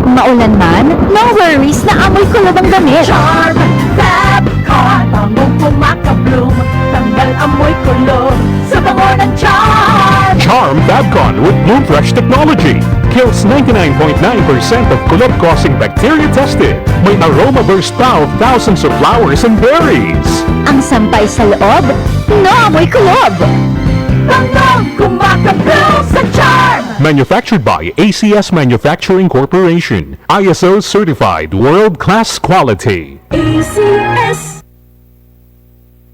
Maulan man, no worries na amoy kulab ang damit. Charm Fabcon, bangong pumakabloom, tanggal amoy kulo sa bango ng Charm. Charm Fabcon with Bloom Fresh technology kills 99.9% of kulob-causing bacteria tested. May aroma burst pa of thousands of flowers and berries. Ang sampay sa loob, no amoy kulob. Bangong pumakabloom sa Charm. Manufactured by ACS Manufacturing Corporation. ISO certified world-class quality. ACS.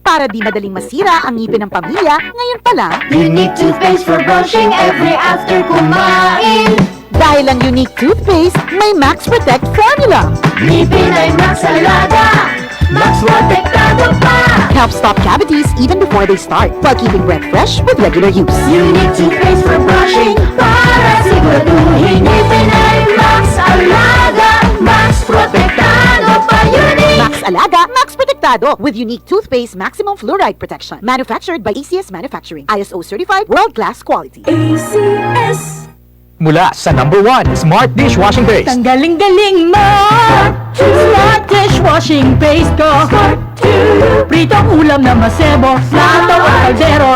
Para di madaling masira ang ngipin ng pamilya, ngayon pa lang, Unique toothpaste for brushing every after kumain. dahil ang unique toothpaste, may Max Protect formula. Ngipin ay Max Alaga, Max Protektado pa. Helps stop cavities even before they start, while keeping breath fresh with regular use. Unique toothpaste for brushing para siguraduhin ngipin ay Max Alaga, Max Protektado pa. Unique. Max Alaga, Max Protectado with unique toothpaste maximum fluoride protection. Manufactured by ACS Manufacturing. ISO certified world-class quality. ACS. Mula sa #1 Smart Dishwashing Paste. Ang galing-galing mo! Smart dishwashing paste ko. Pritong ulam na masebo, lataw at kaldero.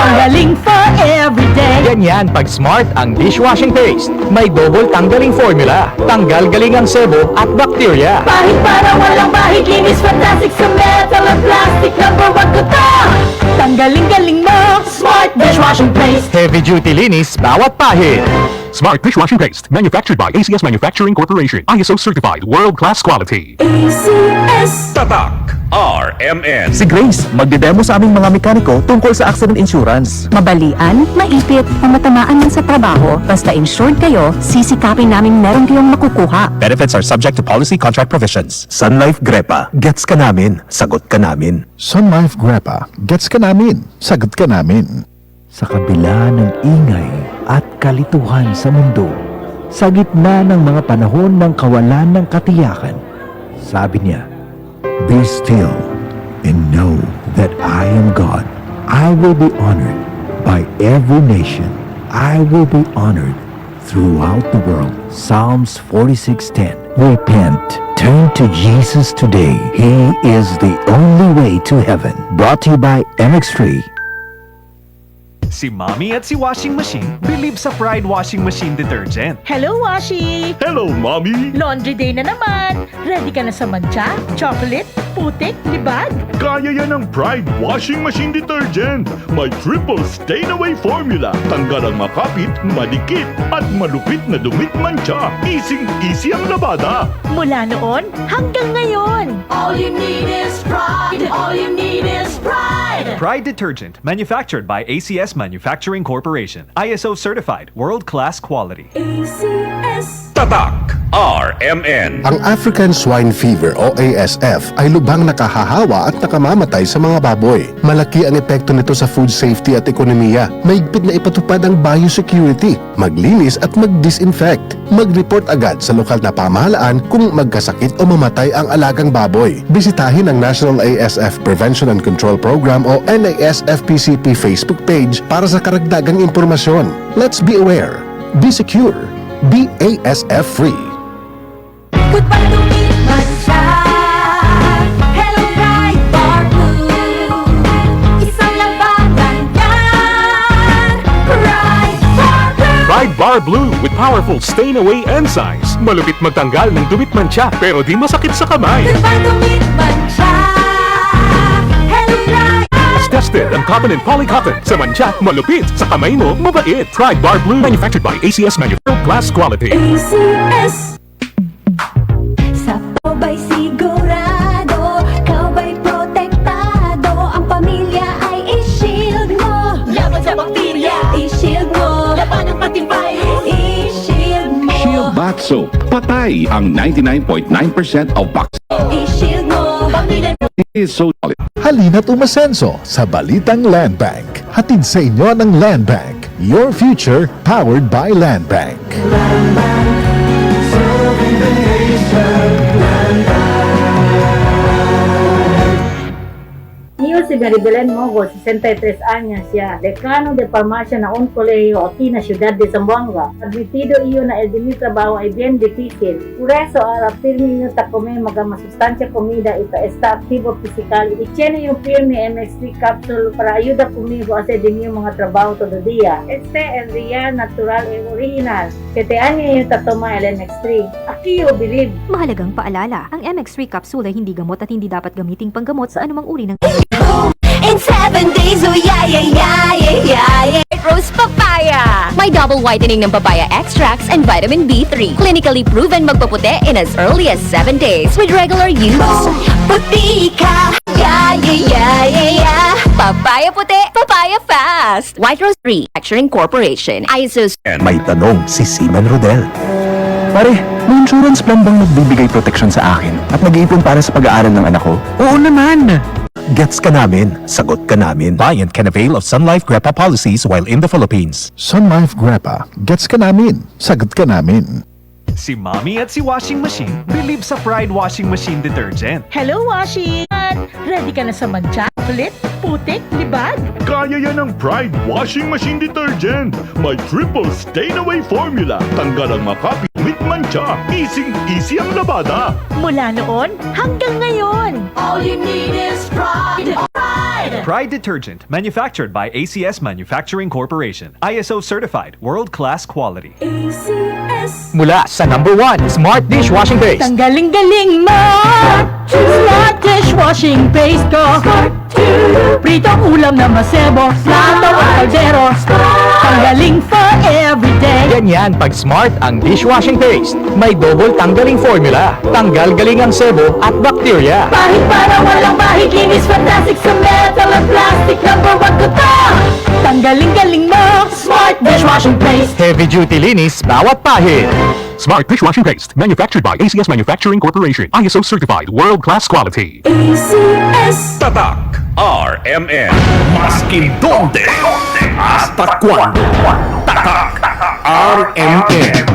Ang galing for everyday. Ganyan pag Smart ang dishwashing paste. May double tanggaling formula. Tanggal galing ang sebo at bakterya. Bahid para walang bahid, linis fantastic sa metal at plastic. Number 1 ko to! Tanggaling-galing mo! Smart dishwashing paste. Heavy duty linis bawat pahid. Smart dishwashing paste. Manufactured by ACS Manufacturing Corporation. ISO certified world-class quality. ACS. Tatak RMN. Si Grace, magdedemo sa aming mga mekaniko tungkol sa accident insurance. Mabalian, maipit, o matamaan man sa trabaho, basta insured kayo, sisikapin namin meron kayong makukuha. Benefits are subject to policy contract provisions. Sun Life Grepa, gets ka namin, sagot ka namin. Sun Life Grepa, gets ka namin, sagot ka namin. Sa kabila ng ingay at kalituhan sa mundo, sa gitna ng mga panahon ng kawalan ng katiyakan, sabi niya, Be still and know that I am God. I will be honored by every nation. I will be honored throughout the world. Psalms 46:10. Repent. Turn to Jesus today. He is the only way to heaven. Brought to you by MX3. Si Mommy at si Washing Machine believe sa Pride Washing Machine Detergent. Hello, Washi! Hello, Mommy! Laundry day na naman! Ready ka na sa mancha, chocolate, putik, libag? Kaya yan ang Pride Washing Machine Detergent. May triple stain-away formula. Tanggal ang makapit, madikit, at malupit na dumit mancha. Easy ang labada. Mula noon hanggang ngayon. All you need is pride. All you need is pride. Pride Detergent, manufactured by ACS Manufacturing Corporation. ISO certified, world-class quality. ACS. Tatak RMN. Ang African Swine Fever o ASF ay lubhang nakahahawa at nakamamatay sa mga baboy. Malaki ang epekto nito sa food safety at ekonomiya. Mahigpit na ipatupad ang biosecurity, maglinis at mag-disinfect. Mag-report agad sa lokal na pamahalaan kung magkasakit o mamatay ang alagang baboy. Bisitahin ang National ASF Prevention and Control Program o NASFPCP Facebook page para sa karagdagang impormasyon. Let's be aware, be secure, be ASF free. Goodbye to me, mancha. Hello, bright bar blue. Isang labanan yan. Bright bar blue. Pride Bar Blue with powerful stain-away enzymes. Malupit magtanggal ng dumit mancha pero di masakit sa kamay. Goodbye to me, mancha. Hello, bright. Tested ang cotton and polycotton. Sa mancha, malupit. Sa kamay mo, mabait. Pride Bar Blue, manufactured by ACS Manufacturing Class Quality. ACS. Sa ba'y sigurado, ikaw ba'y protektado, ang pamilya ay i-shield mo. Laban sa bakterya, i-shield mo. Laban ng matibay, i-shield mo. Shield Bath Soap. Patay ang 99.9% of bacteria. I-shield mo. Pamilya Is so solid. Halina't umasenso sa Balitang Land Bank. Hatid sa inyo ng Land Bank. Your future powered by Land Bank. Niyo si Maribelen Mogo, 63 años siya. Dekano de Farmacia na un colegio aquí na ciudad de Zamboanga. Admitido iyo na el de mi trabajo ay bien difícil. Por eso, ahora firme niyo ta comer masustancia comida y está activo physical. Y tiene yung firme MX3 capsule para ayuda conmigo a hacer de mi mga trabajo todo día. Este es real, natural y original. 7 años yung tatoma el MX3. Aquí yo believe. Mahalagang paalala, ang MX3 capsule ay hindi gamot at hindi dapat gamiting panggamot sa anumang uri ng In 7 days, oh yeah, yeah, yeah, yeah, yeah, yeah. Rose Papaya! May double whitening ng papaya extracts and vitamin B3. Clinically proven magpaputi in as early as 7 days with regular use. Puti ka! Yeah, yeah, yeah, yeah, yeah. Papaya puti, papaya fast. White Rose 3, Manufacturing Corporation. ISO. May tanong si Seaman Rodel. Pare, may insurance plan bang nagbibigay protection sa akin at nag-iipon para sa pag-aaral ng anak ko? Oo naman! Gets ka namin, sagot ka namin. Client can avail of Sun Life Grepa policies while in the Philippines. Sun Life Grepa, gets ka namin, sagot ka namin. Si Mommy at si Washing Machine believe sa Pride Washing Machine Detergent. Hello, Washing! Ready ka na sa mancha, kulit, putik, libag? Kaya yan ng Pride Washing Machine Detergent. May triple stain-away formula. Tanggal ang makapit, mancha. Easy ang labada. Mula noon hanggang ngayon. All you need is pride. Pride! Pride Detergent, manufactured by ACS Manufacturing Corporation. ISO certified, world-class quality. Mula sa number 1 Smart Dishwashing Paste. Tanggaling-galing mo! Smart dishwashing paste ko. Pritong ulam na masebo. Lataw ang kaldero. Tanggaling for everyday. Ganyan pag Smart ang dishwashing paste. May double tanggaling formula. Tanggal galing ang sebo at bakterya. Bahid para walang bahid. Linis fantastic sa metal at plastic. Number 1 ko to. Tanggaling-galing mo. Smart dishwashing paste. Heavy duty linis bawat pahid. Smart Dishwashing Paste, manufactured by ACS Manufacturing Corporation. ISO certified, world-class quality. Tatak RMN. Maskin donde. Hasta cuando. Tatak RMN.